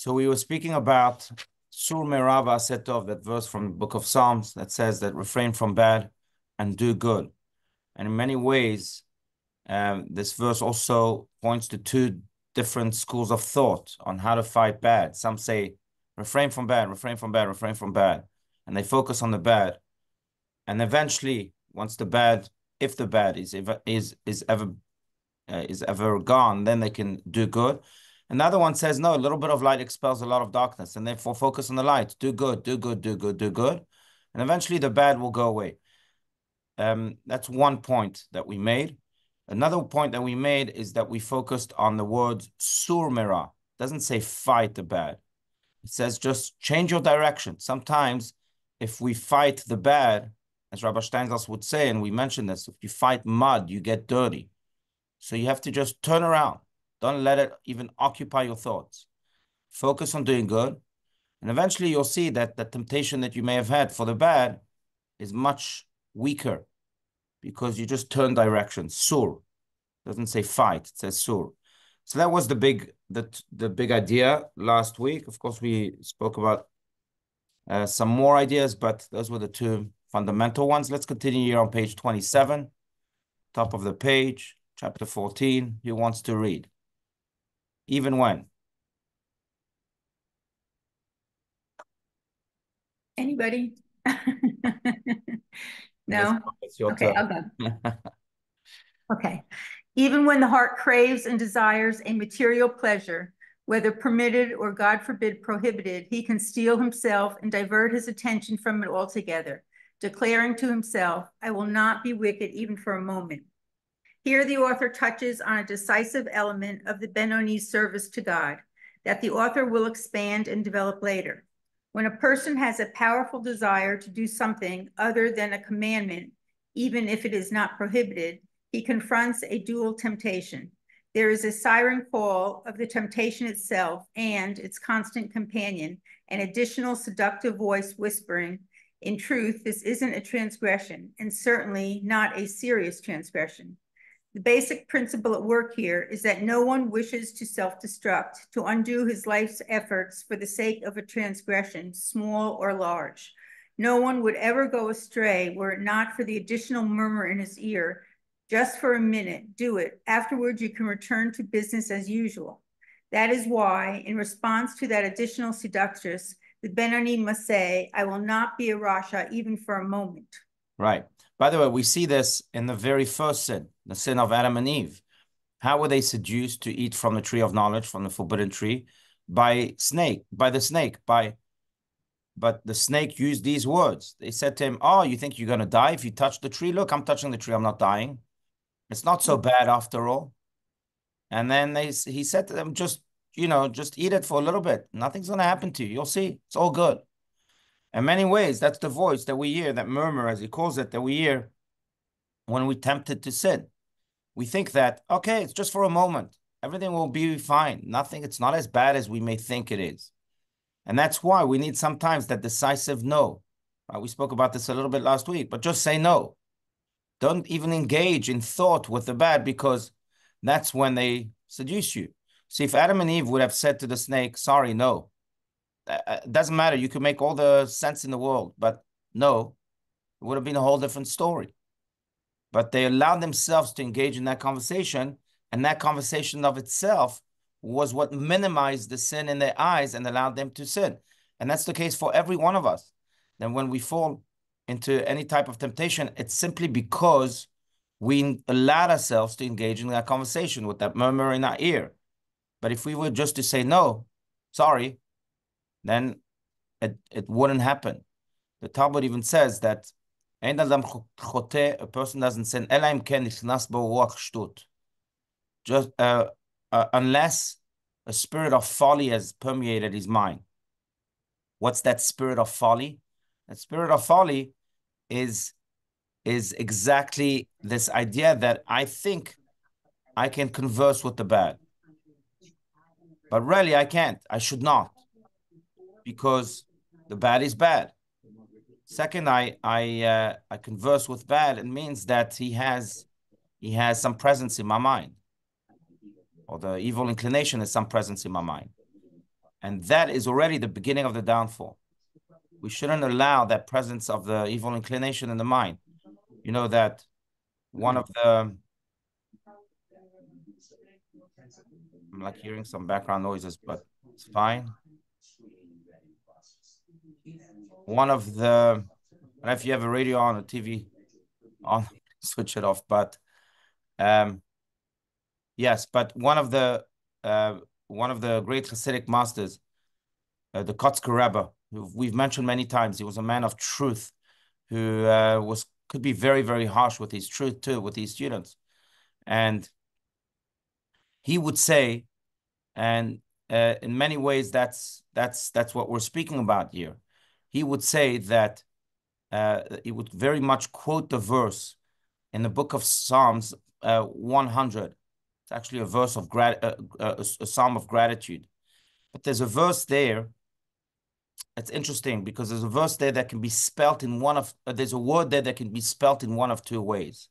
So we were speaking about Sur Merava Setov, that verse from the book of Psalms that says that refrain from bad and do good. And in many ways, this verse also points to two different schools of thought on how to fight bad. Some say refrain from bad, refrain from bad, refrain from bad. And they focus on the bad. And eventually, once the bad, if the bad is ever gone, then they can do good. Another one says, no, a little bit of light expels a lot of darkness, and therefore focus on the light. Do good, do good, do good, do good. And eventually the bad will go away. That's one point that we made. Another point that we made is that we focused on the word surmira. It doesn't say fight the bad. It says just change your direction. Sometimes if we fight the bad, as Rabbi Steinglass would say, and we mentioned this, if you fight mud, you get dirty. So you have to just turn around. Don't let it even occupy your thoughts. Focus on doing good. And eventually you'll see that the temptation that you may have had for the bad is much weaker because you just turn direction. Sur. It doesn't say fight, it says sur. So that was the big idea last week. Of course, we spoke about some more ideas, but those were the two fundamental ones. Let's continue here on page 27, top of the page, chapter 14. Who wants to read? Even when? Anybody? No? It's your Okay, turn. I'll go. Okay. Even when the heart craves and desires a material pleasure, whether permitted or, God forbid, prohibited, he can steel himself and divert his attention from it altogether, declaring to himself, I will not be wicked even for a moment. Here the author touches on a decisive element of the Benoni's service to God that the author will expand and develop later. When a person has a powerful desire to do something other than a commandment, even if it is not prohibited, he confronts a dual temptation. There is a siren call of the temptation itself and its constant companion, an additional seductive voice whispering, in truth, this isn't a transgression, and certainly not a serious transgression. The basic principle at work here is that no one wishes to self-destruct, to undo his life's efforts for the sake of a transgression, small or large. No one would ever go astray were it not for the additional murmur in his ear. Just for a minute, do it. Afterwards, you can return to business as usual. That is why, in response to that additional seductress, the Benoni must say, I will not be a Rasha even for a moment. Right. By the way, we see this in the very first sin, the sin of Adam and Eve. How were they seduced to eat from the tree of knowledge, from the forbidden tree? By the snake. But the snake used these words. They said to him, oh, you think you're going to die if you touch the tree? Look, I'm touching the tree. I'm not dying. It's not so bad after all. And then he said to them, just eat it for a little bit. Nothing's going to happen to you. You'll see. It's all good. In many ways, that's the voice that we hear, that murmur, as he calls it, that we hear when we're tempted to sin. We think that, okay, it's just for a moment. Everything will be fine. It's not as bad as we may think it is. And that's why we need sometimes that decisive no. We spoke about this a little bit last week, but just say no. Don't even engage in thought with the bad, because that's when they seduce you. See, if Adam and Eve would have said to the snake, sorry, no, it doesn't matter. You could make all the sense in the world, but no, it would have been a whole different story. But they allowed themselves to engage in that conversation, and that conversation of itself was what minimized the sin in their eyes and allowed them to sin. And that's the case for every one of us. Then when we fall into any type of temptation, it's simply because we allowed ourselves to engage in that conversation with that murmur in our ear. But if we were just to say, no, sorry, then it wouldn't happen. The Talmud even says that a person doesn't sin just unless a spirit of folly has permeated his mind. What's that spirit of folly? That spirit of folly is exactly this idea that I think I can converse with the bad. But really I can't. I should not. Because the bad is bad. Second, I converse with bad. It means that he has some presence in my mind, or the evil inclination has some presence in my mind. And that is already the beginning of the downfall. We shouldn't allow that presence of the evil inclination in the mind. You know that one of the, I'm like hearing some background noises, but it's fine. One of the, I don't know if you have a radio on or TV on, switch it off. But yes, but one of the great Hasidic masters, the Kotzker Rebbe, who we've mentioned many times, he was a man of truth who could be very, very harsh with his truth too, with his students. And he would say, and in many ways, that's what we're speaking about here. He would say that he would very much quote the verse in the book of Psalms 100. It's actually a verse of a psalm of gratitude. But there's a verse there. It's interesting because there's a verse there that can be spelt in there's a word there that can be spelt in one of two ways.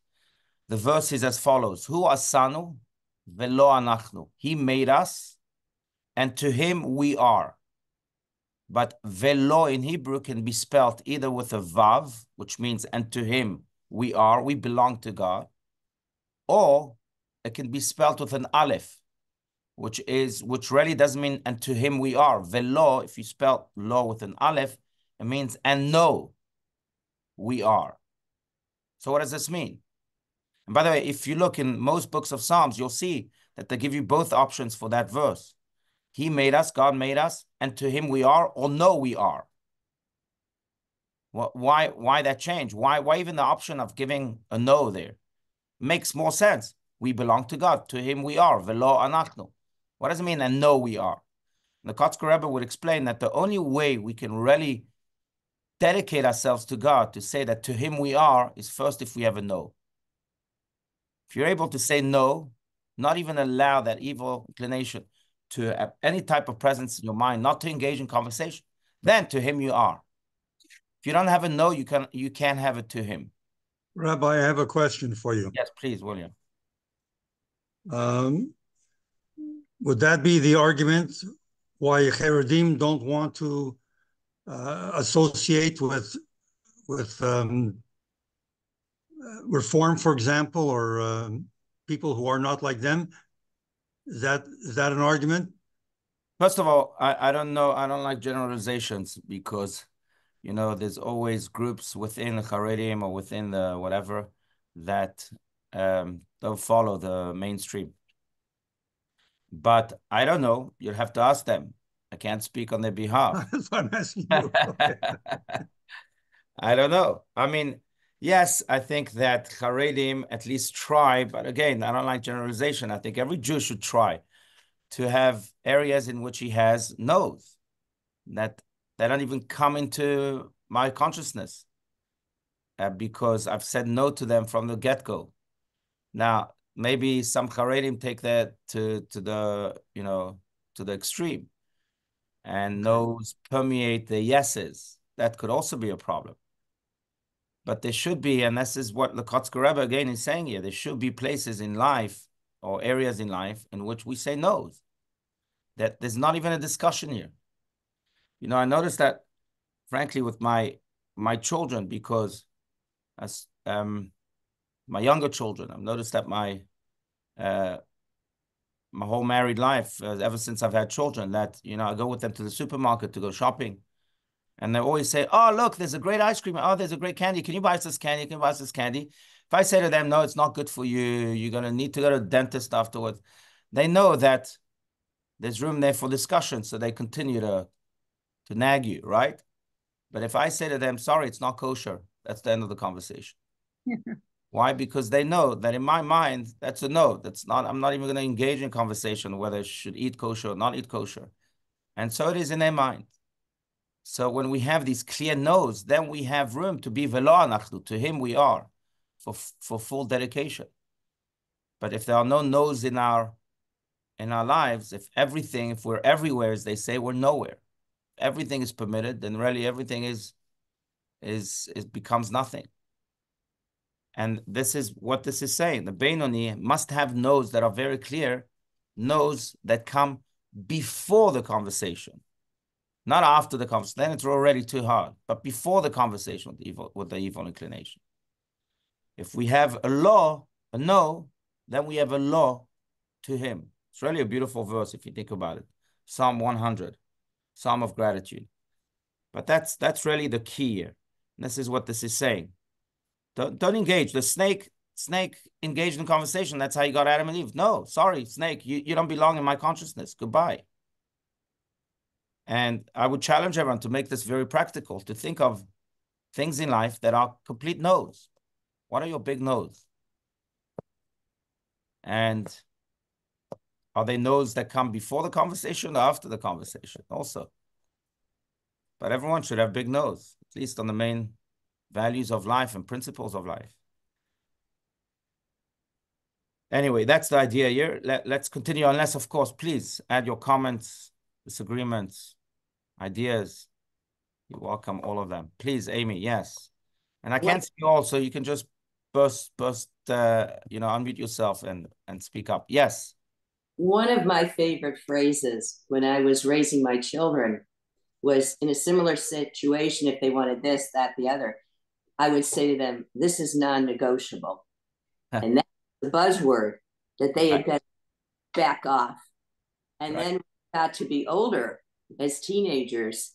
The verse is as follows: Hu asanu velo anachnu. He made us, and to him we are. But velo in Hebrew can be spelt either with a vav, which means and to him we are, we belong to God, or it can be spelt with an aleph, which really doesn't mean and to him we are. Velo, if you spell lo with an aleph, it means and no, we are. So what does this mean? And by the way, if you look in most books of Psalms, you'll see that they give you both options for that verse. He made us, God made us, and to him we are, or no, we are. Why that change? Why even the option of giving a no there? Makes more sense. We belong to God. To him we are. Velo anachnu. What does it mean? And no, we are. And the Kotzker Rebbe would explain that the only way we can really dedicate ourselves to God, to say that to him we are, is first if we have a no. If you're able to say no, not even allow that evil inclination to have any type of presence in your mind, not to engage in conversation, then to him you are. If you don't have a no, you can't have it to him. Rabbi, I have a question for you. Yes, please, William. Would that be the argument why Haredim don't want to associate with Reform, for example, or people who are not like them? Is that an argument? First of all, I don't know. I don't like generalizations because, there's always groups within the Haredim or within the whatever that don't follow the mainstream. But I don't know. You'll have to ask them. I can't speak on their behalf. That's what I'm asking you. Okay. I don't know. I mean, yes, I think that Haredim at least try, but again, I don't like generalization. I think every Jew should try to have areas in which he has no's that don't even come into my consciousness because I've said no to them from the get-go. Now, maybe some Haredim take that to the extreme, and no's permeate the yeses. That could also be a problem. But there should be, and this is what the Kotzker Rebbe again is saying here, there should be places in life or areas in life in which we say no's. That there's not even a discussion here. I noticed that, frankly, with my children, because as my younger children, I've noticed that my whole married life, ever since I've had children, that I go with them to the supermarket to go shopping, and they always say, "Oh, look, there's a great ice cream. Oh, there's a great candy. Can you buy us this candy? Can you buy us this candy?" If I say to them, "No, it's not good for you. You're gonna need to go to the dentist afterwards," they know that there's room there for discussion, so they continue to nag you, right? But if I say to them, "Sorry, it's not kosher," that's the end of the conversation. Why? Because they know that in my mind, that's a no. That's not. I'm not even going to engage in conversation whether I should eat kosher or not eat kosher, and so it is in their mind. So when we have these clear no's, then we have room to be velo anachnu. To him we are, for full dedication. But if there are no no's in our lives, if we're everywhere, as they say, we're nowhere. Everything is permitted, then really everything becomes nothing. And this is what this is saying. The Beinoni must have no's that are very clear, no's that come before the conversation, not after the conversation. Then it's already too hard, but before the conversation with the evil inclination. If we have a law, a no, then we have a law to him. It's really a beautiful verse if you think about it. Psalm 100, Psalm of gratitude. But that's really the key here. This is what this is saying. Don't engage. The snake engaged in conversation. That's how you got Adam and Eve. No, sorry, snake, you don't belong in my consciousness. Goodbye. And I would challenge everyone to make this very practical, to think of things in life that are complete no's. What are your big no's? And are they no's that come before the conversation or after the conversation also? But everyone should have big no's, at least on the main values of life and principles of life. Anyway, that's the idea here. Let's continue, unless, of course, please add your comments, disagreements, ideas. You're welcome, all of them. Please, Amy, yes. And I can't see you all, so you can just unmute yourself and speak up. Yes. One of my favorite phrases when I was raising my children was in a similar situation. If they wanted this, that, the other, I would say to them, this is non-negotiable. And that's the buzzword that they had got to back off. And then when we got to be older as teenagers,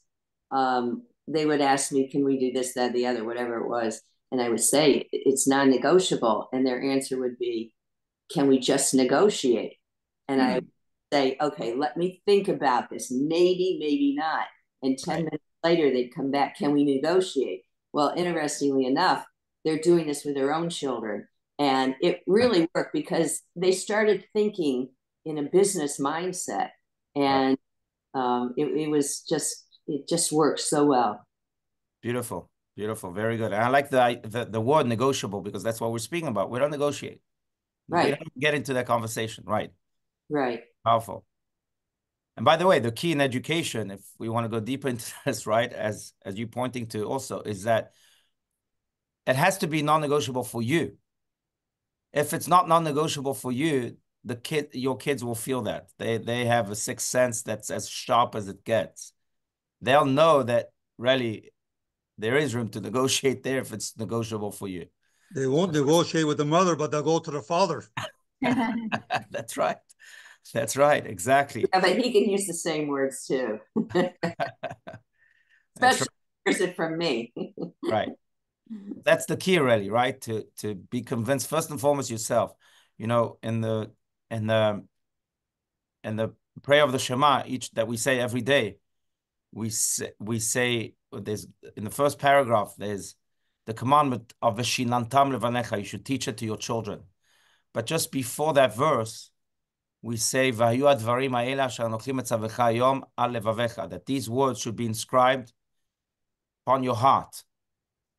they would ask me, can we do this, that, the other, whatever it was. And I would say, it's non-negotiable. And their answer would be, can we just negotiate? And I would say, okay, let me think about this. Maybe, maybe not. And 10 minutes later, they'd come back, can we negotiate? Well, interestingly enough, they're doing this with their own children. And it really worked because they started thinking in a business mindset. And it just worked so well. Beautiful, beautiful, very good. And I like the word negotiable, because that's what we're speaking about. We don't negotiate. Right. We don't get into that conversation. Right. Right. Powerful. And by the way, the key in education, if we want to go deeper into this, right, as you pointing to also, is that it has to be non-negotiable for you. If it's not non-negotiable for you, your kids will feel that. They have a sixth sense that's as sharp as it gets. They'll know that really there is room to negotiate there if it's negotiable for you. They won't negotiate with the mother, but they'll go to the father. That's right. That's right. Exactly. Yeah, but he can use the same words too. Especially hears it from me. Right. That's the key, really, right? To be convinced first and foremost yourself. You know, in the prayer of the Shema, that we say every day, we say there's in the first paragraph, there's the commandment of Veshinantam levanecha. You should teach it to your children. But just before that verse, we say that these words should be inscribed upon your heart.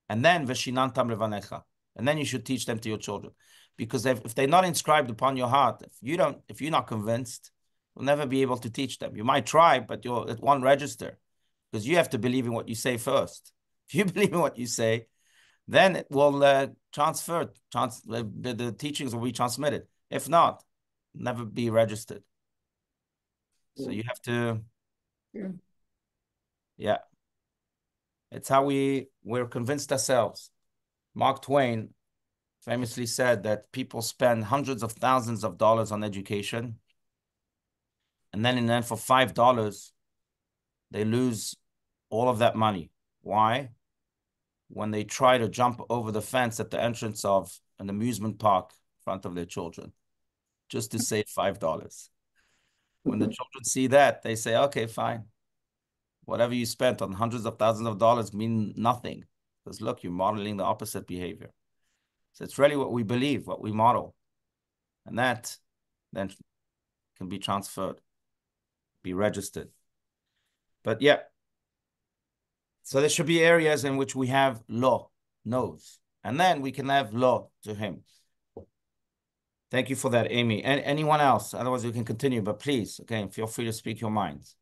And then Veshinantam levanecha. And then you should teach them to your children. Because if they're not inscribed upon your heart, if you're not convinced, you'll never be able to teach them. You might try, but it won't register. Because you have to believe in what you say first. If you believe in what you say, then it will transfer. The teachings will be transmitted. If not, never be registered. So you have to, yeah. It's how we're convinced ourselves. Mark Twain famously said that people spend hundreds of thousands of dollars on education, and then for $5, they lose all of that money. Why? When they try to jump over the fence at the entrance of an amusement park in front of their children, just to save $5. When the children see that, they say, okay, fine. Whatever you spent on hundreds of thousands of dollars mean nothing. Because look, you're modeling the opposite behavior. So it's really what we believe, what we model. And that then can be transferred, be registered. But yeah. So there should be areas in which we have law, no's. And then we can have law to him. Thank you for that, Amy. And anyone else? Otherwise, we can continue. But please, again, feel free to speak your minds.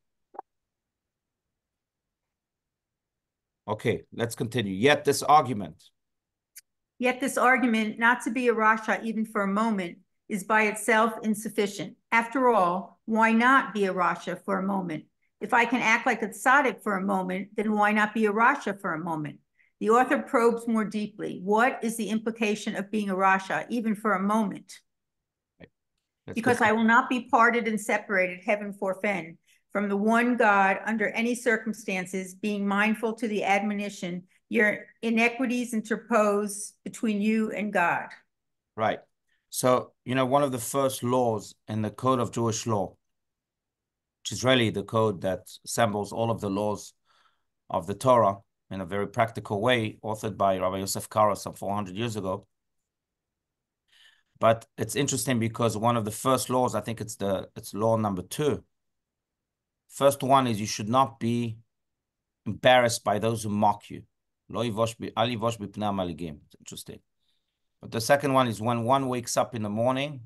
Okay, let's continue. Yet this argument, not to be a Rasha even for a moment, is by itself insufficient. After all, why not be a Rasha for a moment? If I can act like a tzaddik for a moment, then why not be a Rasha for a moment? The author probes more deeply. What is the implication of being a Rasha, even for a moment? Because I will not be parted and separated, heaven forfend, from the one God under any circumstances, being mindful to the admonition, your iniquities interpose between you and God. Right. So, one of the first laws in the code of Jewish law, which is really the code that assembles all of the laws of the Torah in a very practical way, authored by Rabbi Yosef Karo some 400 years ago. But it's interesting because one of the first laws, I think it's law number 2. First one is you should not be embarrassed by those who mock you. It's interesting. But the second one is when one wakes up in the morning,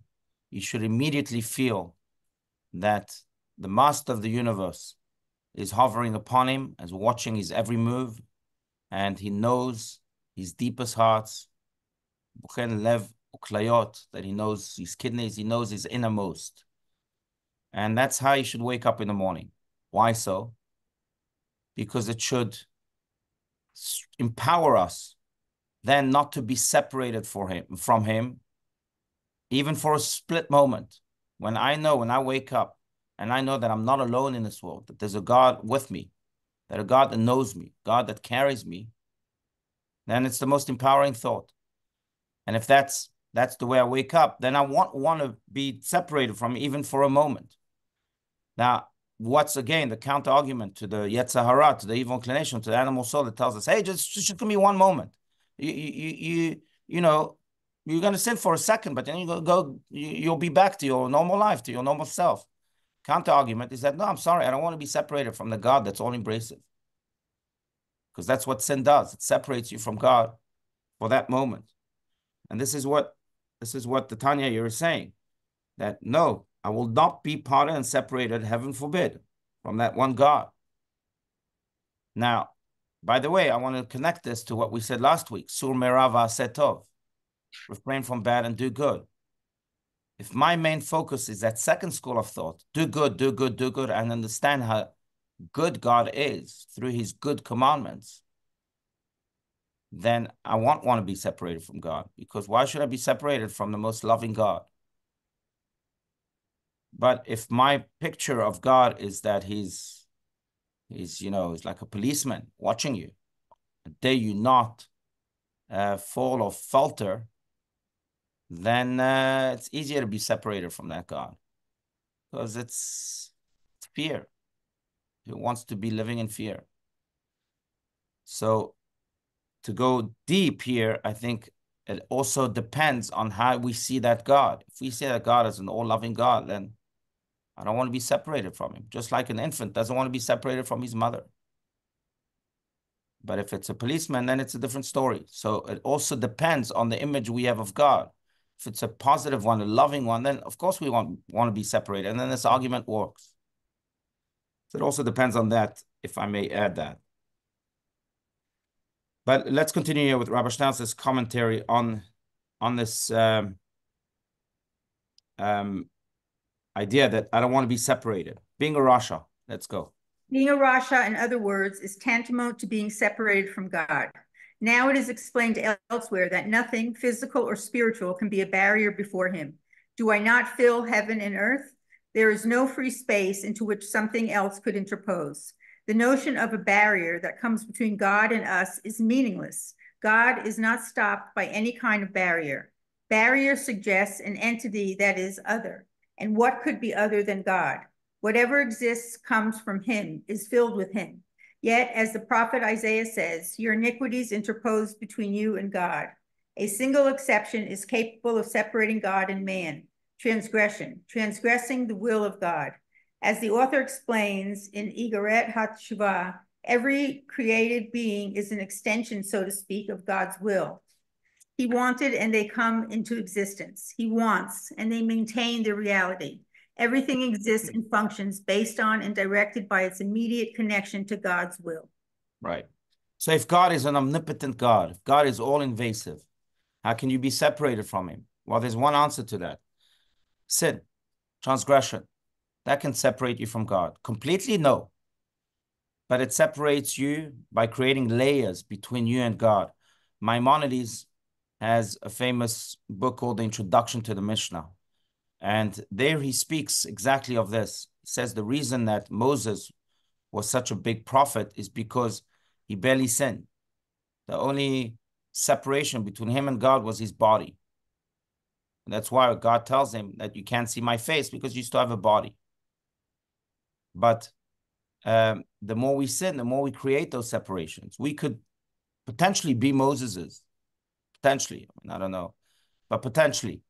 you should immediately feel that the master of the universe is hovering upon him, is watching his every move, and he knows his deepest hearts, that he knows his kidneys, he knows his innermost. And that's how you should wake up in the morning. Why so? Because it should empower us then not to be separated from him, even for a split moment. When I wake up and I know that I'm not alone in this world, that there's a God with me, that a God that knows me, God that carries me, then it's the most empowering thought. And if that's the way I wake up, then I won't want to be separated from even for a moment. Now, what's again the counter argument to the Yetzer Hara, to the evil inclination, to the animal soul that tells us, hey, just give me one moment. You're going to sin for a second, but then you'll be back to your normal life, to your normal self. Counter argument is that, no, I'm sorry, I don't want to be separated from the God that's all embracive. Because that's what sin does. It separates you from God for that moment. And this is what the Tanya here is saying, that no, I will not be parted and separated, heaven forbid, from that one God. Now, by the way, I want to connect this to what we said last week, Sur Merava Setov, refrain from bad and do good. If my main focus is that second school of thought, do good, do good, do good, and understand how good God is through his good commandments, then I won't want to be separated from God, because why should I be separated from the most loving God? But if my picture of God is that he's like a policeman watching you, dare you not fall or falter, then it's easier to be separated from that God, because it's fear. He wants to be living in fear. So to go deep here, I think it also depends on how we see that God. If we see that God as an all-loving God, then I don't want to be separated from him, just like an infant doesn't want to be separated from his mother. But if it's a policeman, then it's a different story. So it also depends on the image we have of God. If it's a positive one, a loving one, then of course we want to be separated. And then this argument works. So it also depends on that, if I may add that. But let's continue here with Rabbi Schnauz's commentary on this idea that I don't want to be separated. Being a Rasha. Let's go. Being a Rasha, in other words, is tantamount to being separated from God. Now it is explained elsewhere that nothing, physical or spiritual, can be a barrier before him. Do I not fill heaven and earth? There is no free space into which something else could interpose. The notion of a barrier that comes between God and us is meaningless. God is not stopped by any kind of barrier. Barrier suggests an entity that is other. And what could be other than God? Whatever exists comes from him, is filled with him. Yet, as the prophet Isaiah says, your iniquities interpose between you and God. A single exception is capable of separating God and man: transgression, transgressing the will of God. As the author explains in Igeret HaTeshuvah, every created being is an extension, so to speak, of God's will. He wanted and they come into existence. He wants and they maintain their reality. Everything exists and functions based on and directed by its immediate connection to God's will. Right. So if God is an omnipotent God, if God is all-invasive, how can you be separated from him? Well, there's one answer to that: sin. transgression. That can separate you from God. Completely, no. But it separates you by creating layers between you and God. Maimonides has a famous book called The Introduction to the Mishnah. And there he speaks exactly of this. He says the reason that Moses was such a big prophet is because he barely sinned. The only separation between him and God was his body. And that's why God tells him that you can't see my face because you still have a body. But the more we sin, the more we create those separations. We could potentially be Moses's. Potentially. I don't know. But potentially,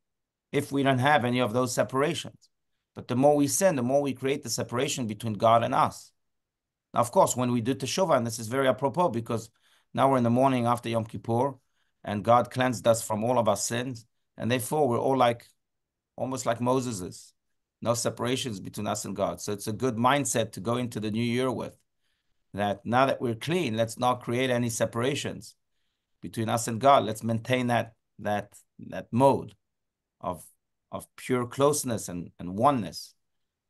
if we don't have any of those separations. But the more we sin, the more we create the separation between God and us. Now, of course, when we do Teshuvah, and this is very apropos because now we're in the morning after Yom Kippur, and God cleansed us from all of our sins, and therefore we're all like, almost like Moses's. No separations between us and God. So it's a good mindset to go into the new year with. That now that we're clean, let's not create any separations between us and God. Let's maintain that mode of pure closeness and oneness.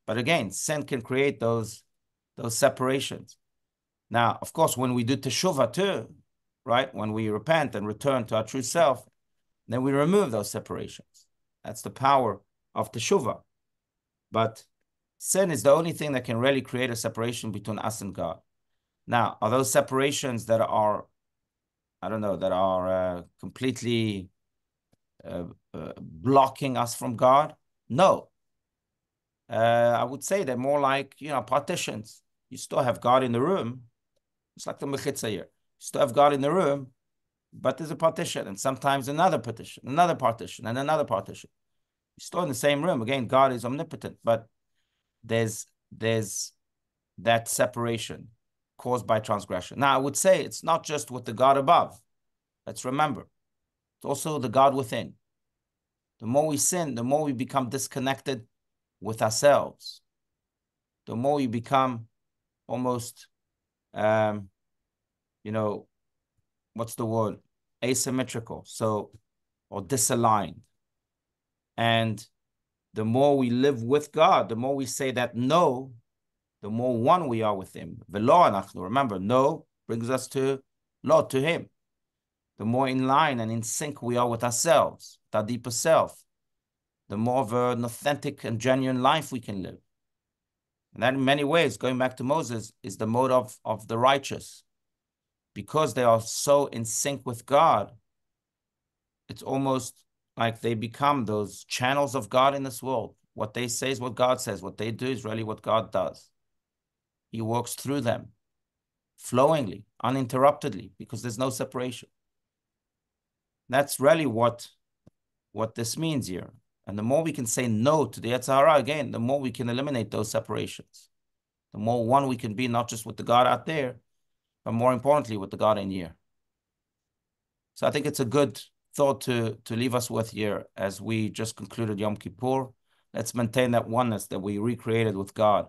But again, sin can create those separations. Now, of course, when we do teshuvah too, right? When we repent and return to our true self, then we remove those separations. That's the power of teshuvah. But sin is the only thing that can really create a separation between us and God. Now, are those separations that are, I don't know, that are completely blocking us from God? No. I would say they're more like, partitions. You still have God in the room. It's like the mechitza here. You still have God in the room, but there's a partition, and sometimes another partition, and another partition. You're still in the same room. Again, God is omnipotent, but there's that separation caused by transgression. Now, I would say it's not just with the God above. Let's remember, it's also the God within. The more we sin, the more we become disconnected with ourselves. The more we become almost, what's the word? Asymmetrical, or disaligned. And the more we live with God, the more we say that no, the more one we are with him. V'lo anachnu. Remember, no brings us to lo, to him. The more in line and in sync we are with ourselves, with our deeper self, the more of an authentic and genuine life we can live. And that in many ways, going back to Moses, is the mode of the righteous. Because they are so in sync with God, it's almost like they become those channels of God in this world. What they say is what God says. What they do is really what God does. He works through them, flowingly, uninterruptedly, because there's no separation. That's really what this means here. And the more we can say no to the Yetzer Hara, again, the more we can eliminate those separations. The more one we can be, not just with the God out there, but more importantly, with the God in here. So I think it's a good thought to leave us with here as we just concluded Yom Kippur. Let's maintain that oneness that we recreated with God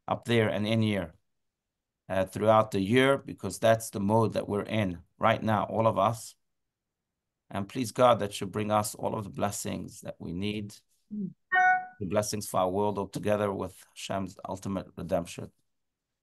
up there and in here throughout the year, because that's the mode that we're in right now, all of us. And please God, that should bring us all of the blessings that we need, the blessings for our world altogether with Hashem's ultimate redemption.